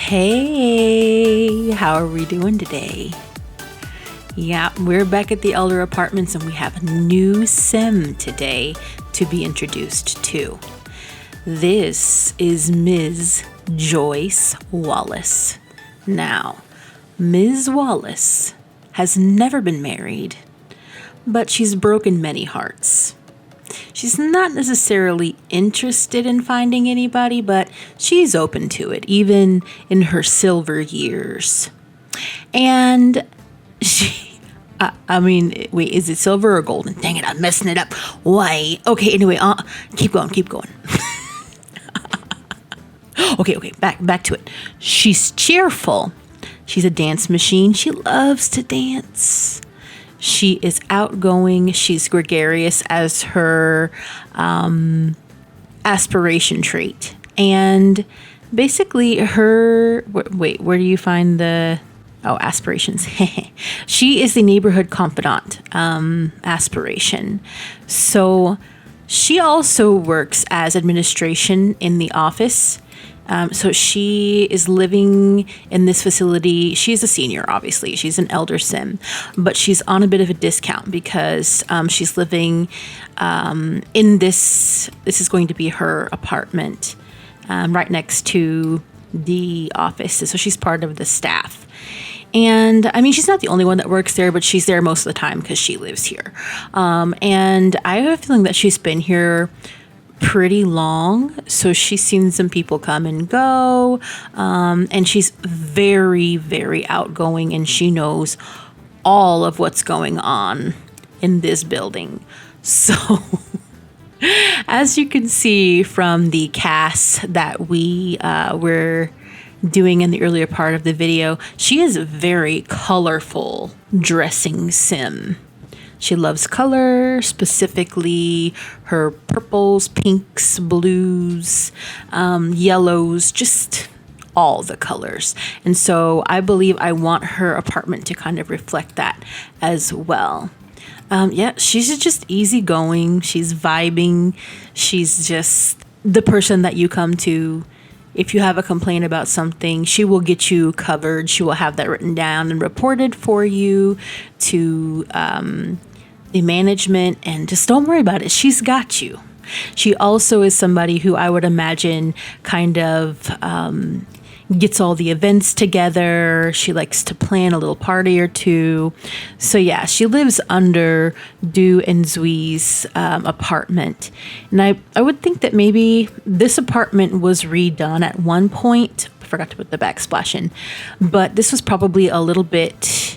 Hey, how are we doing today? Yeah, we're back at the Elder Apartments and we have a new sim today to be introduced to. This is Ms. Joyce Wallace. Now, Ms. Wallace has never been married, but she's broken many hearts. She's not necessarily interested in finding anybody, but she's open to it, even in her silver years. And wait, is it silver or golden? Dang it, I'm messing it up. Why? Okay, anyway, keep going. Okay, back to it. She's cheerful. She's a dance machine. She loves to dance. She is outgoing. She's gregarious as her aspiration trait. And basically where do you find the... Oh, aspirations. She is the neighborhood confidant aspiration. So she also works as administration in the office. So she is living in this facility. She's a senior, obviously. She's an elder sim, but she's on a bit of a discount because she's living in this. This is going to be her apartment right next to the office. So she's part of the staff. And I mean, she's not the only one that works there, but she's there most of the time because she lives here. And I have a feeling that she's been here pretty long, so she's seen some people come and go, and she's very, very outgoing, and she knows all of what's going on in this building. So as you can see from the cast that we were doing in the earlier part of the video, she is a very colorful dressing sim. She loves color, specifically her purples, pinks, blues, yellows, just all the colors. And so I believe I want her apartment to kind of reflect that as well. Yeah, she's just easygoing. She's vibing. She's just the person that you come to. If you have a complaint about something, she will get you covered. She will have that written down and reported for you to the management, and just don't worry about it. She's got you. She also is somebody who I would imagine kind of gets all the events together. She likes to plan a little party or two. So yeah, she lives under Du and Zui's apartment. And I would think that maybe this apartment was redone at one point. I forgot to put the backsplash in. But this was probably a little bit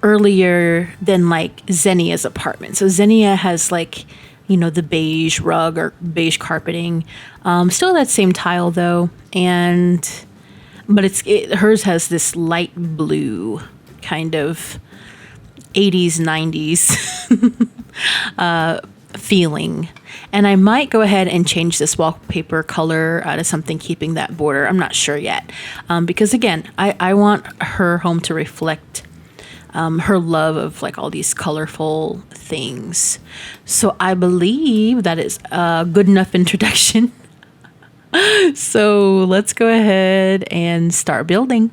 earlier than like Xenia's apartment. So Xenia has like, you know, the beige rug or beige carpeting. Still that same tile though. But hers has this light blue kind of 80s, 90s feeling. And I might go ahead and change this wallpaper color to something keeping that border. I'm not sure yet. Because again, I want her home to reflect her love of like all these colorful things. So I believe that is a good enough introduction. So let's go ahead and start building.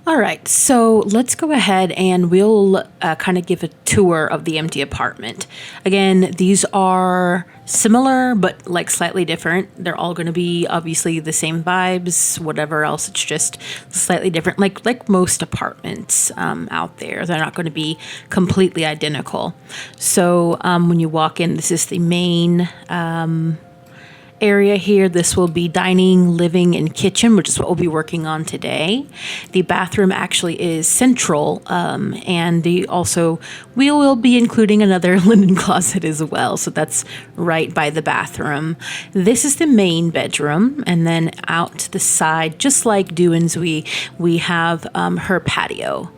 All right, so let's go ahead and we'll kind of give a tour of the empty apartment. Again, these are similar, but like slightly different. They're all going to be obviously the same vibes, whatever else. It's just slightly different, like most apartments out there. They're not going to be completely identical. So when you walk in, this is the main area here. This will be dining, living, and kitchen, which is what we'll be working on today. The bathroom actually is central, and we will be including another linen closet as well. So that's right by the bathroom. This is the main bedroom, and then out to the side, just like Du and Zui, we have her patio.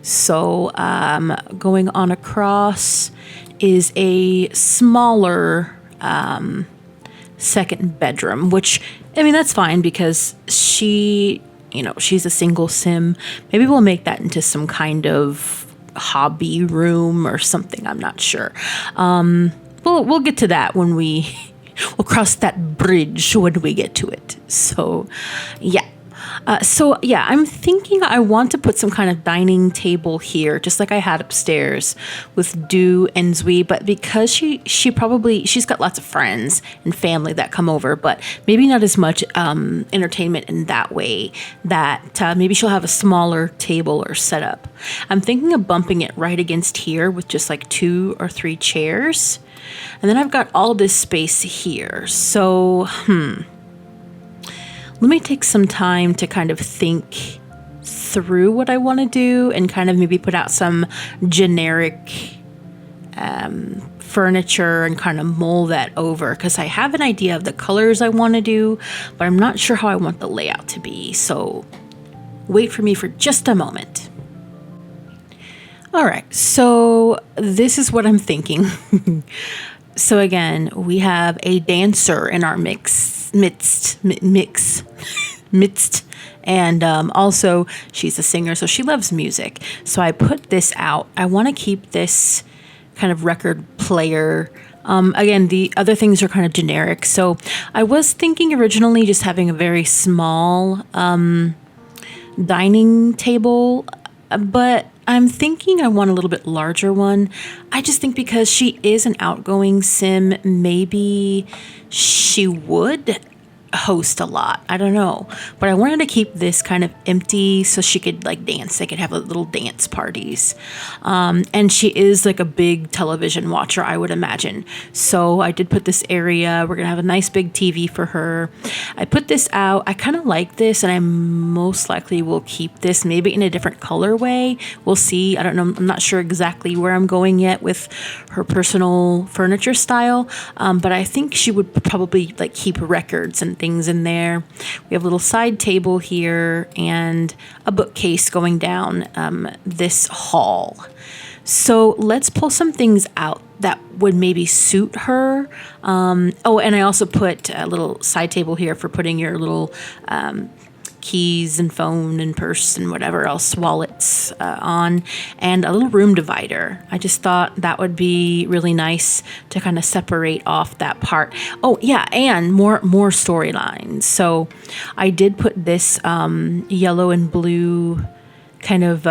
So going on across is a smaller second bedroom, which, I mean, that's fine because she's a single sim. Maybe we'll make that into some kind of hobby room or something. I'm not sure. We'll get to that when we we'll cross that bridge when we get to it. So, yeah. I'm thinking I want to put some kind of dining table here, just like I had upstairs with Do and Zui. But because she's got lots of friends and family that come over, but maybe not as much entertainment in that way. That maybe she'll have a smaller table or setup. I'm thinking of bumping it right against here with just like 2 or 3 chairs, and then I've got all this space here. So, let me take some time to kind of think through what I want to do and kind of maybe put out some generic furniture and kind of mull that over, because I have an idea of the colors I want to do, but I'm not sure how I want the layout to be. So wait for me for just a moment. All right, so this is what I'm thinking. So again, we have a dancer in our midst, and also she's a singer, so she loves music. So I put this out. I want to keep this kind of record player. Again, the other things are kind of generic. So I was thinking originally just having a very small dining table, but I'm thinking I want a little bit larger one. I just think because she is an outgoing sim, maybe she would host a lot. I don't know. But I wanted to keep this kind of empty so she could like dance. They could have little dance parties. And she is like a big television watcher, I would imagine. So I did put this area. We're going to have a nice big TV for her. I put this out. I kind of like this, and I most likely will keep this maybe in a different colorway. We'll see. I don't know. I'm not sure exactly where I'm going yet with her personal furniture style. But I think she would probably like keep records and things in there. We have a little side table here and a bookcase going down this hall. So let's pull some things out that would maybe suit her. And I also put a little side table here for putting your little keys and phone and purse and whatever else, wallets on, and a little room divider. I just thought that would be really nice to kind of separate off that part. Oh yeah, and more storylines. So I did put this yellow and blue kind of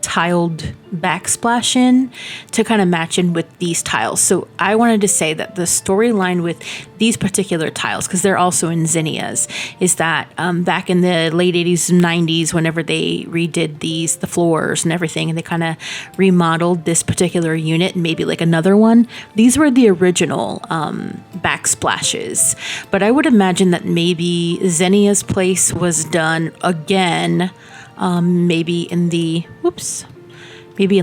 tiled backsplash in to kind of match in with these tiles. So I wanted to say that the storyline with these particular tiles, because they're also in zinnias, is that back in the late 80s and 90s, whenever they redid the floors and everything, and they kind of remodeled this particular unit and maybe like another one, these were the original backsplashes. But I would imagine that maybe Zinnia's place was done again, maybe in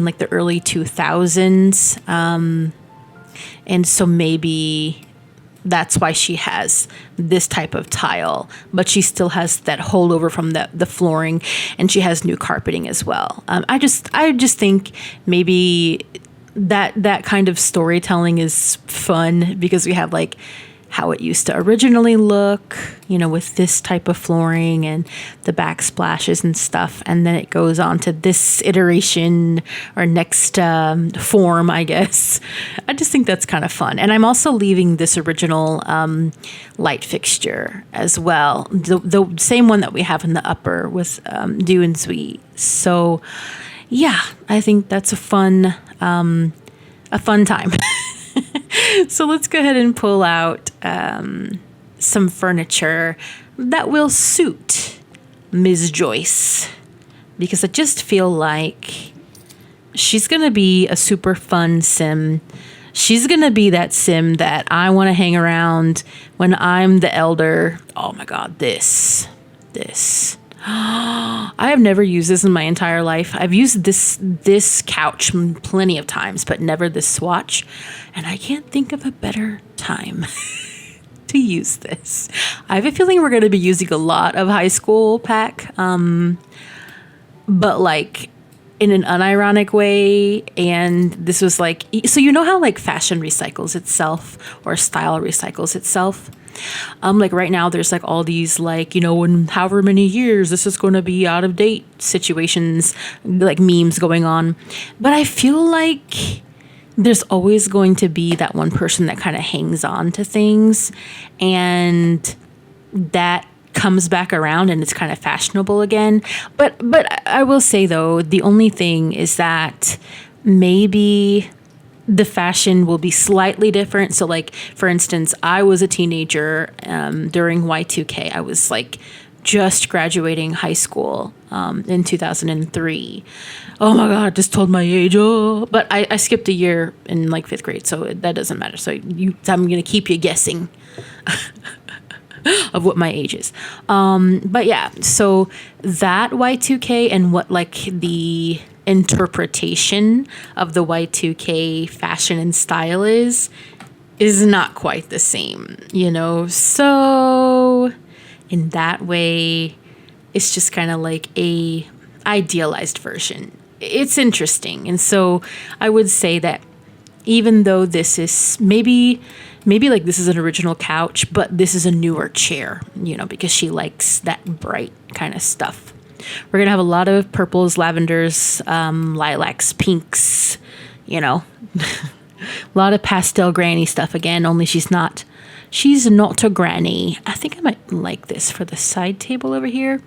like the early 2000s. And so maybe that's why she has this type of tile, but she still has that holdover from the flooring, and she has new carpeting as well. I just think maybe that kind of storytelling is fun, because we have like how it used to originally look, with this type of flooring and the backsplashes and stuff. And then it goes on to this iteration or next form, I guess. I just think that's kind of fun. And I'm also leaving this original light fixture as well. The same one that we have in the upper with Do and Sweet. So yeah, I think that's a fun time. So let's go ahead and pull out some furniture that will suit Ms. Joyce, because I just feel like she's going to be a super fun sim. She's going to be that sim that I want to hang around when I'm the elder. Oh my God, this. I have never used this in my entire life. I've used this couch plenty of times, but never this swatch. And I can't think of a better time to use this. I have a feeling we're going to be using a lot of high school pack, but like in an unironic way. And this was like, so how like fashion recycles itself or style recycles itself? Like right now there's like all these like, in however many years this is going to be out of date situations, like memes going on. But I feel like there's always going to be that one person that kind of hangs on to things, and that comes back around and it's kind of fashionable again. But I will say though, the only thing is that maybe the fashion will be slightly different. So like, for instance, I was a teenager during Y2K. I was like just graduating high school in 2003. Oh my God, just told my age. Oh, but I skipped a year in like 5th grade, so that doesn't matter. So I'm going to keep you guessing of what my age is. But yeah, so that Y2K and what like the interpretation of the Y2K fashion and style is not quite the same, you know? So in that way, it's just kind of like a idealized version. It's interesting. And so I would say that even though this is maybe like this is an original couch, but this is a newer chair, you know, because she likes that bright kind of stuff. We're going to have a lot of purples, lavenders, lilacs, pinks, you know, a lot of pastel granny stuff again, only she's not a granny. I think I might like this for the side table over here,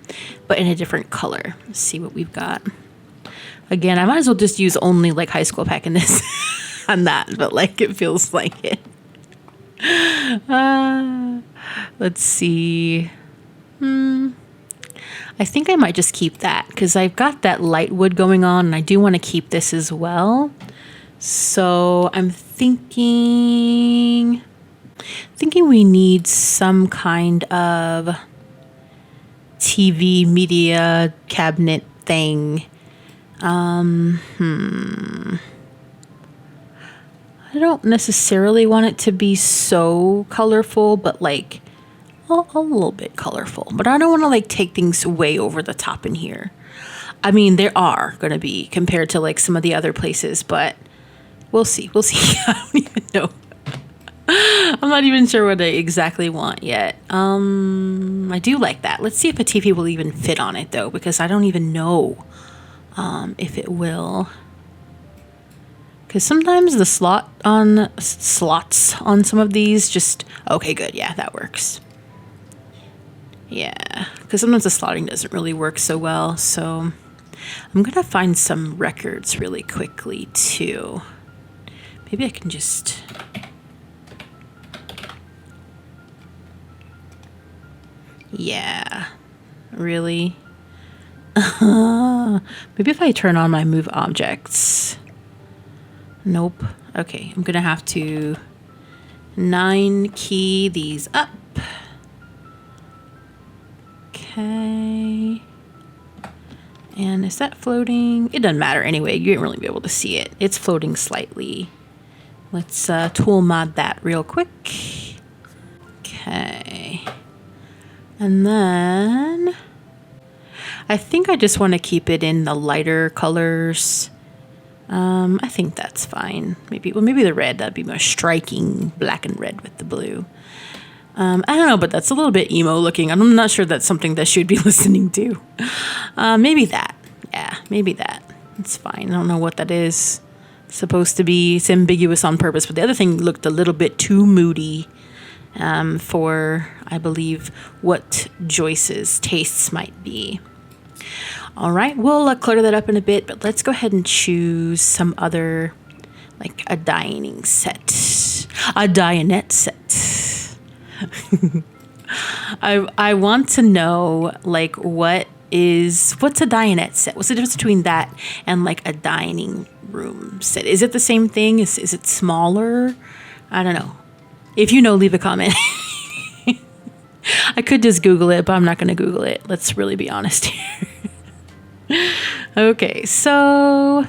but in a different color. Let's see what we've got. Again, I might as well just use only like high school pack in this on that, but like it feels like it. Let's see. I think I might just keep that because I've got that light wood going on and I do want to keep this as well. So I'm thinking we need some kind of TV media cabinet thing. I don't necessarily want it to be so colorful, but like a little bit colorful. But I don't want to like take things way over the top in here. I mean, there are going to be compared to like some of the other places, but we'll see. I don't even know. I'm not even sure what I exactly want yet. I do like that. Let's see if a TV will even fit on it though, because I don't even know if it will. Because sometimes the slots on some of these just... Okay, good. Yeah, that works. Yeah, because sometimes the slotting doesn't really work so well. So I'm going to find some records really quickly, too. Maybe I can just... Yeah, really? Maybe if I turn on my move objects... Nope. Okay, I'm gonna have to 9 key these up. Okay. And is that floating? It doesn't matter anyway. You won't really be able to see it. It's floating slightly. Let's tool mod that real quick. Okay. And then I think I just want to keep it in the lighter colors. I think that's fine. Maybe the red, that'd be more striking, black and red with the blue. I don't know, but that's a little bit emo looking. I'm not sure that's something that should be listening to. Maybe that. Yeah, maybe that. It's fine. I don't know what that is supposed to be. It's ambiguous on purpose, but the other thing looked a little bit too moody for, I believe, what Joyce's tastes might be. All right, we'll clutter that up in a bit, but let's go ahead and choose some other, like a dinette set. I want to know, like, what's a dinette set? What's the difference between that and like a dining room set? Is it the same thing? Is it smaller? I don't know. If you know, leave a comment. I could just Google it, but I'm not going to Google it. Let's really be honest here. Okay, so,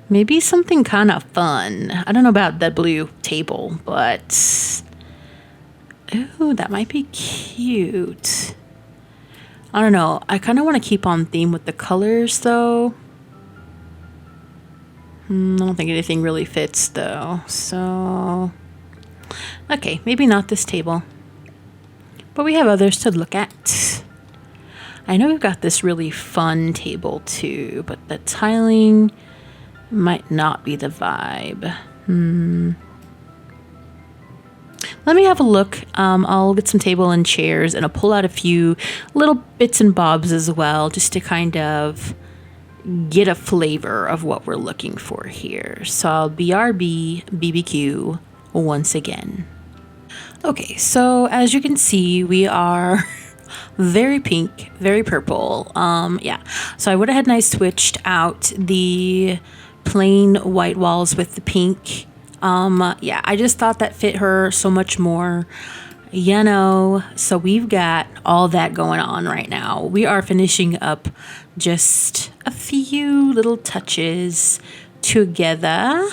maybe something kind of fun. I don't know about that blue table, but, ooh, that might be cute. I don't know. I kind of want to keep on theme with the colors, though. I don't think anything really fits, though. So, okay, maybe not this table. But we have others to look at. I know we've got this really fun table too, but the tiling, Might not be the vibe. Let me have a look. I'll get some table and chairs, and I'll pull out a few little bits and bobs as well, just to kind of get a flavor of what we're looking for here. So I'll BRB BBQ once again. Okay, so as you can see, we are very pink, very purple. Yeah, so I went ahead and I switched out the plain white walls with the pink. Yeah, I just thought that fit her so much more, you know. So we've got all that going on right now. We are finishing up just a few little touches together.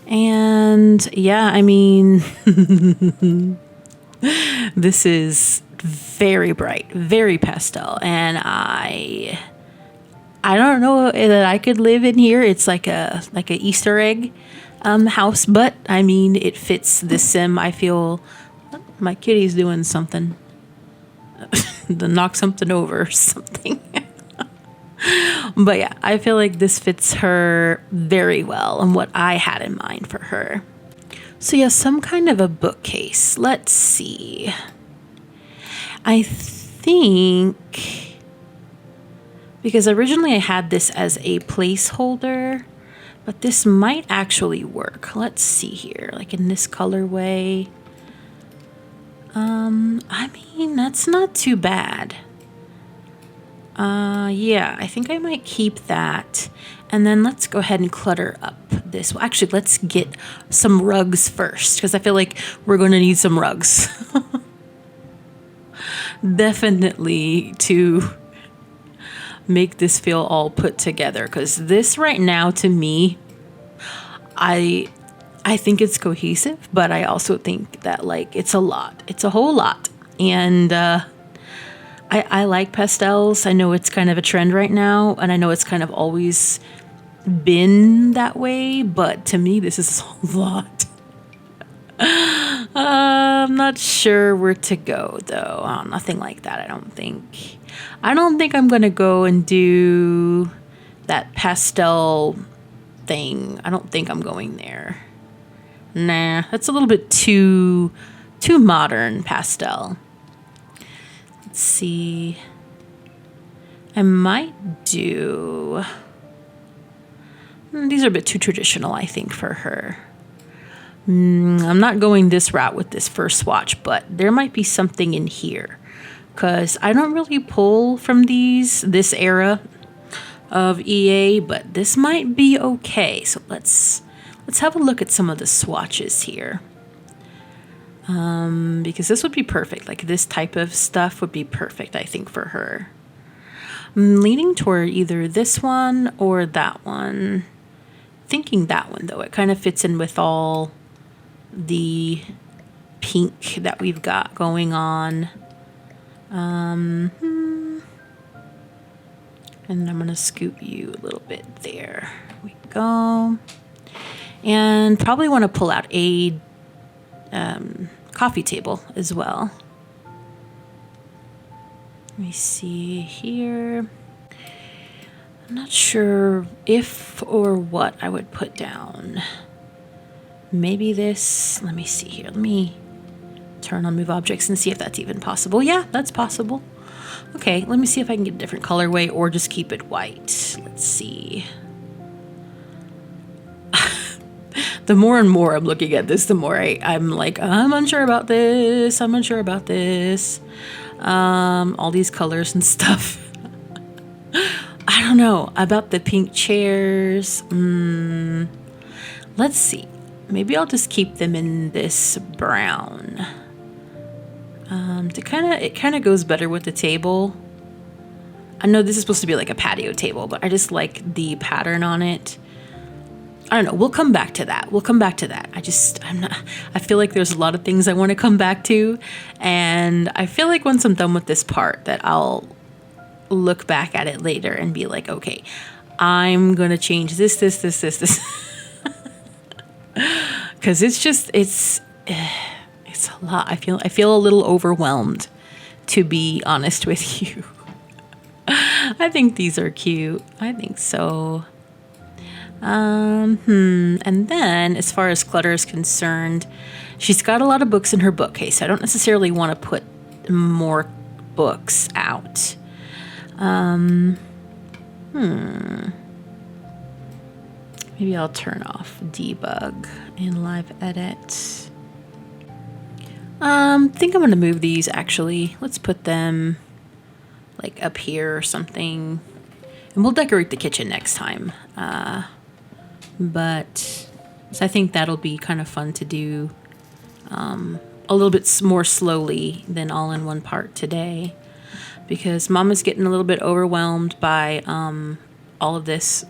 And yeah, I mean, this is very bright, very pastel, and I don't know that I could live in here. It's like a Easter egg house, but I mean, it fits the sim. I feel my kitty's doing something to knock something over or something. But yeah, I feel like this fits her very well and what I had in mind for her. So yeah, some kind of a bookcase. Let's see. I think, because originally I had this as a placeholder, but this might actually work. Let's see here, like in this colorway. I mean, that's not too bad. Yeah, I think I might keep that. And then let's go ahead and clutter up this. Well, actually, let's get some rugs first, because I feel like we're going to need some rugs. Definitely to make this feel all put together, because this right now, to me, I think it's cohesive, but I also think that, like, it's a lot. It's a whole lot. And I like pastels. I know it's kind of a trend right now, and I know it's kind of always been that way, but to me, this is a lot. I'm not sure where to go, though. Oh, nothing like that, I don't think. I don't think I'm going to go and do that pastel thing. I don't think I'm going there. Nah, that's a little bit too modern pastel. Let's see. I might do... These are a bit too traditional, I think, for her. I'm not going this route with this first swatch, but there might be something in here, because I don't really pull from this era of EA, but this might be okay. So let's have a look at some of the swatches here. Because this would be perfect. Like, this type of stuff would be perfect, I think, for her. I'm leaning toward either this one or that one. Thinking that one, though. It kind of fits in with all the pink that we've got going on. And I'm going to scoop you a little bit there. There we go. And probably want to pull out a coffee table as well. Let me see here. I'm not sure if or what I would put down. Maybe this. Let me see here. Let me turn on move objects and see if that's even possible. Yeah, that's possible. Okay, let me see if I can get a different colorway or just keep it white. Let's see. The more and more I'm looking at this, the more I'm like, I'm unsure about this. I'm unsure about this. All these colors and stuff. I don't know about the pink chairs. Let's see. Maybe I'll just keep them in this brown. It kind of goes better with the table. I know this is supposed to be like a patio table, but I just like the pattern on it. I don't know. We'll come back to that. I feel like there's a lot of things I want to come back to. And I feel like once I'm done with this part that I'll look back at it later and be like, okay, I'm going to change this. Because it's a lot. I feel a little overwhelmed, to be honest with you. I think these are cute. I think so. And then as far as clutter is concerned, she's got a lot of books in her bookcase. I don't necessarily want to put more books out. Maybe I'll turn off debug in live edit. Think I'm gonna move these actually. Let's put them like up here or something. And we'll decorate the kitchen next time. But so I think that'll be kind of fun to do a little bit more slowly than all in one part today. Because Mama's getting a little bit overwhelmed by all of this.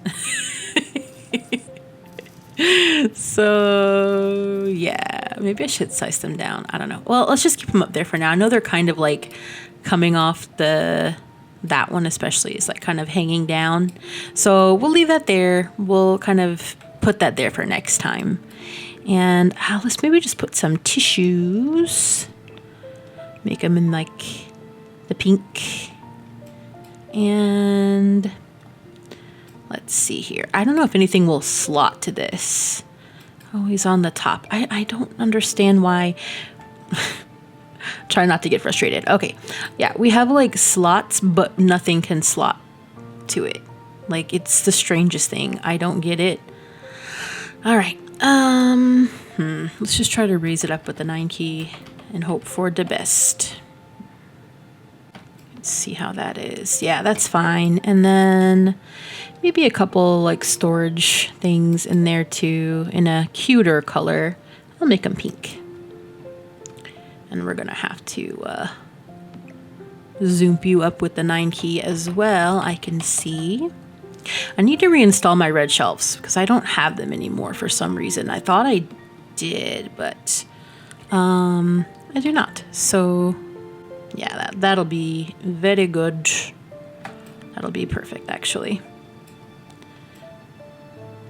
So yeah, maybe I should size them down. I don't know. Well, let's just keep them up there for now. I know they're kind of like coming off that one especially is like kind of hanging down. So we'll leave that there. We'll kind of put that there for next time. And let's maybe just put some tissues. Make them in like the pink. And let's see here. I don't know if anything will slot to this. Oh, he's on the top. I don't understand why. Try not to get frustrated. Okay. Yeah, we have like slots, but nothing can slot to it. Like, it's the strangest thing. I don't get it. All right. Let's just try to raise it up with the 9 key and hope for the best. Let's see how that is. Yeah, that's fine. And then maybe a couple like storage things in there too in a cuter color. I'll make them pink. And we're gonna have to zoom you up with the 9 key as well. I can see. I need to reinstall my red shelves because I don't have them anymore for some reason. I thought I did, but I do not. So yeah, that'll be very good. That'll be perfect, actually.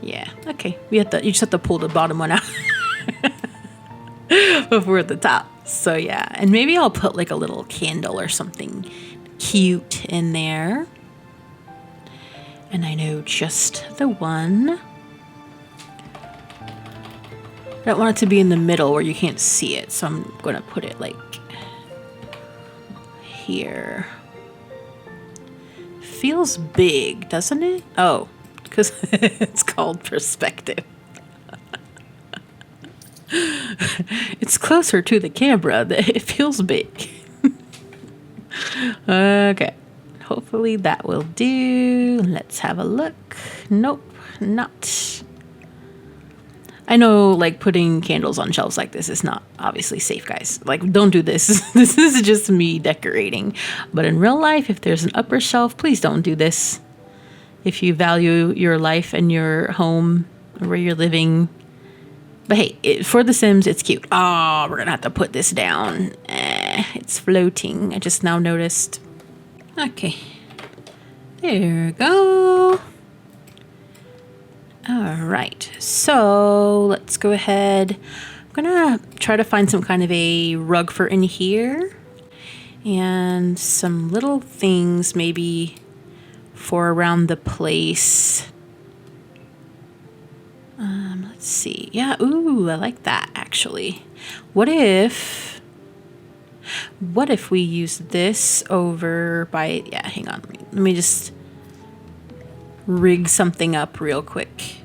Yeah, okay. You just have to pull the bottom one out before at the top. So yeah, and maybe I'll put like a little candle or something cute in there. And I know just the one. I don't want it to be in the middle where you can't see it, so I'm gonna put it like here. Feels big, doesn't it? Oh, because it's called perspective. It's closer to the camera that it feels big. Okay, hopefully that will do. Let's have a look. Nope, not. I know, like, putting candles on shelves like this is not obviously safe, guys. Like, don't do this. This is just me decorating. But in real life, if there's an upper shelf, please don't do this. If you value your life and your home, where you're living. But hey, for The Sims, it's cute. Oh, we're going to have to put this down. It's floating. I just now noticed. Okay. There we go. All right, so let's go ahead. I'm gonna try to find some kind of a rug for in here and some little things maybe for around the place. Let's see. Yeah, ooh, I like that actually. What if we use this over by, yeah, hang on. Let me just rig something up real quick.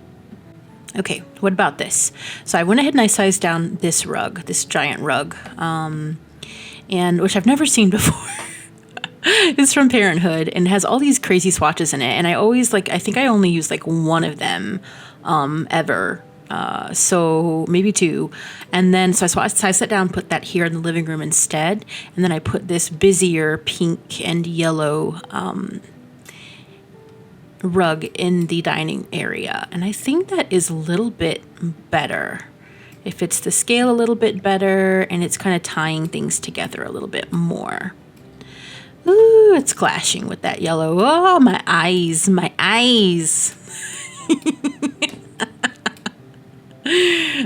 Okay, what about this? So I went ahead and I sized down this rug, this giant rug, and which I've never seen before. It's from Parenthood and has all these crazy swatches in it. And I always I think I only use like one of them ever. So maybe two. And then, so I sized that down, put that here in the living room instead. And then I put this busier pink and yellow rug in the dining area, and I think that is a little bit better. It fits the scale a little bit better, and it's kind of tying things together a little bit more. Ooh, it's clashing with that yellow. Oh, my eyes, my eyes.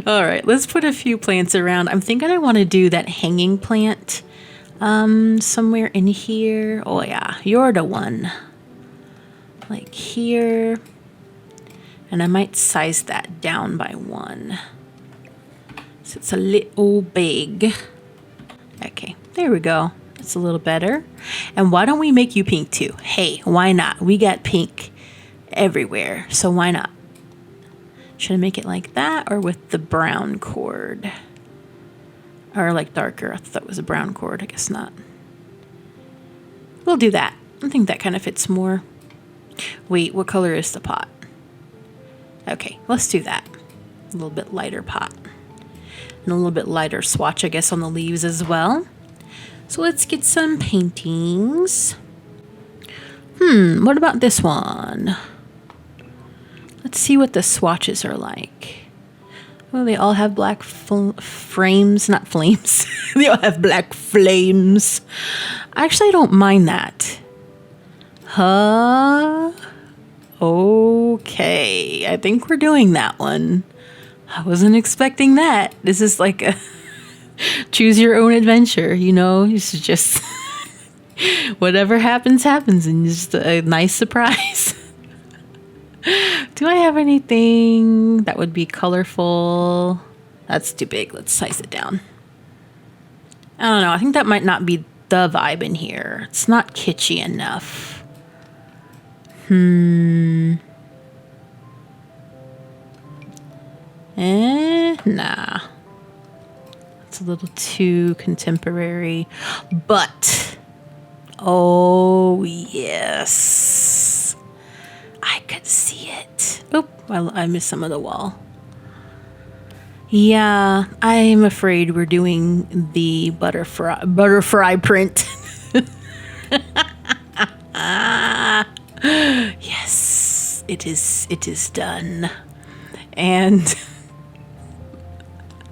All right, let's put a few plants around. I'm thinking I want to do that hanging plant somewhere in here. Oh yeah, you're the one. Like here. And I might size that down by 1. So it's a little big. Okay, there we go. That's a little better. And why don't we make you pink too? Hey, why not? We got pink everywhere, so why not? Should I make it like that or with the brown cord? Or like darker? I thought it was a brown cord. I guess not. We'll do that. I think that kind of fits more. Wait, what color is the pot? Okay, let's do that. A little bit lighter pot. And a little bit lighter swatch, I guess, on the leaves as well. So let's get some paintings. What about this one? Let's see what the swatches are like. Well, they all have black frames, not flames. They all have black flames. Actually, I don't mind that. Huh? Okay, I think we're doing that one. I wasn't expecting that. This is like a choose your own adventure, you know? It's just whatever happens, happens, and it's just a nice surprise. Do I have anything that would be colorful? That's too big. Let's size it down. I don't know. I think that might not be the vibe in here. It's not kitschy enough. Nah. It's a little too contemporary. But, oh, yes. I could see it. Oop, I missed some of the wall. Yeah, I'm afraid we're doing the butterfly print. Yes, it is done. And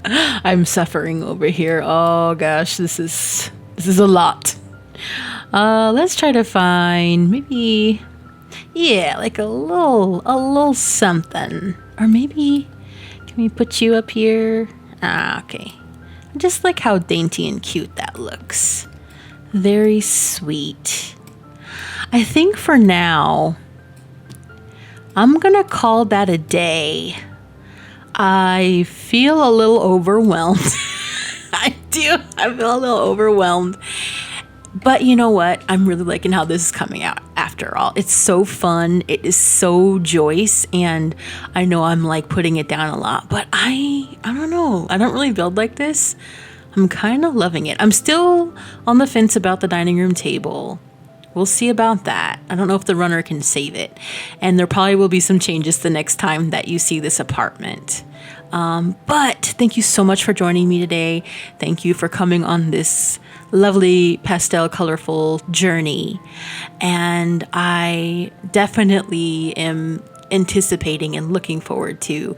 I'm suffering over here. Oh gosh, this is a lot. Let's try to find maybe, yeah, like a little something. Or maybe, can we put you up here? Okay. I just like how dainty and cute that looks. Very sweet. I think for now, I'm gonna call that a day. I feel a little overwhelmed. I do. I feel a little overwhelmed. But you know what? I'm really liking how this is coming out after all. It's so fun. It is so Joyce. And I know I'm like putting it down a lot, but I don't know. I don't really build like this. I'm kind of loving it. I'm still on the fence about the dining room table. We'll see about that. I don't know if the runner can save it. And there probably will be some changes the next time that you see this apartment. But thank you so much for joining me today. Thank you for coming on this lovely pastel colorful journey. And I definitely am anticipating and looking forward to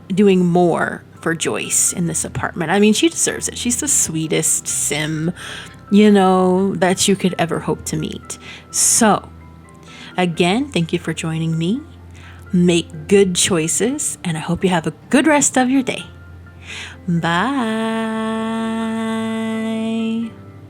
doing more for Joyce in this apartment. I mean, she deserves it. She's the sweetest sim, you know, that you could ever hope to meet. So, again, thank you for joining me. Make good choices, and I hope you have a good rest of your day. Bye.